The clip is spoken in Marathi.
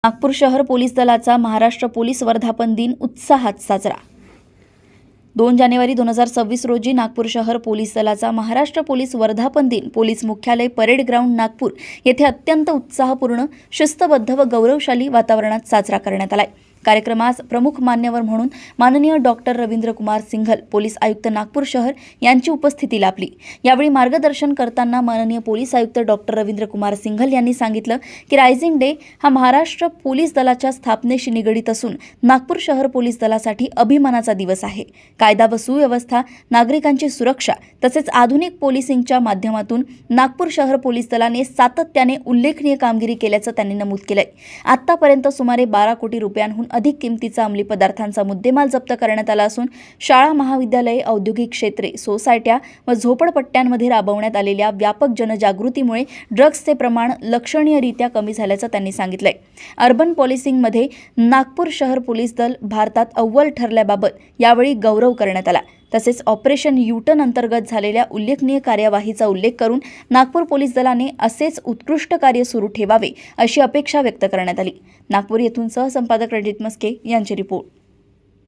नागपूर शहर पोलीस दलाचा महाराष्ट्र पोलीस वर्धापन दिन उत्साहात साजरा। 2 जानेवारी 2026 रोजी नागपूर शहर पोलीस दलाचा महाराष्ट्र पोलीस वर्धापन दिन पोलीस मुख्यालय परेड ग्राउंड नागपूर येथे अत्यंत उत्साहपूर्ण, शिस्तबद्ध व गौरवशाली वातावरणात साजरा करण्यात आला। कार्यक्रमास प्रमुख मान्यवर म्हणून माननीय डॉक्टर रवींद्र कुमार सिंघल, पोलीस आयुक्त नागपूर शहर यांची उपस्थिती लाभली। यावेळी मार्गदर्शन करताना माननीय पोलीस आयुक्त डॉक्टर रवींद्र कुमार सिंघल यांनी सांगितलं की रायझिंग डे हा महाराष्ट्र पोलीस दलाच्या स्थापनेशी निगडित असून नागपूर शहर पोलीस दलासाठी अभिमानाचा दिवस आहे। कायदा व सुव्यवस्था, नागरिकांची सुरक्षा तसेच आधुनिक पोलिसिंगच्या माध्यमातून नागपूर शहर पोलीस दलाने सातत्याने उल्लेखनीय कामगिरी केल्याचं त्यांनी नमूद केलंय। आतापर्यंत सुमारे 12 कोटी रुपयांहून अधिक किमतीचा अंमली पदार्थांचा मुद्देमाल जप्त करण्यात आला असून शाळा, महाविद्यालये, औद्योगिक क्षेत्रे, सोसायट्या व झोपडपट्ट्यांमध्ये राबवण्यात आलेल्या व्यापक जनजागृतीमुळे ड्रग्सचे प्रमाण लक्षणीयरित्या कमी झाल्याचं त्यांनी सांगितलंय। अर्बन पोलिसिंगमध्ये नागपूर शहर पोलीस दल भारतात अव्वल ठरल्याबाबत यावेळी गौरव करण्यात आला। तसेच ऑपरेशन यूटर्न अंतर्गत झालेल्या उल्लेखनीय कार्यवाहीचा उल्लेख करून नागपूर पोलीस दलाने असेच उत्कृष्ट कार्य सुरू ठेवावे अशी अपेक्षा व्यक्त करण्यात आली। नागपूर येथून सहसंपादक रणजित मस्के यांची रिपोर्ट।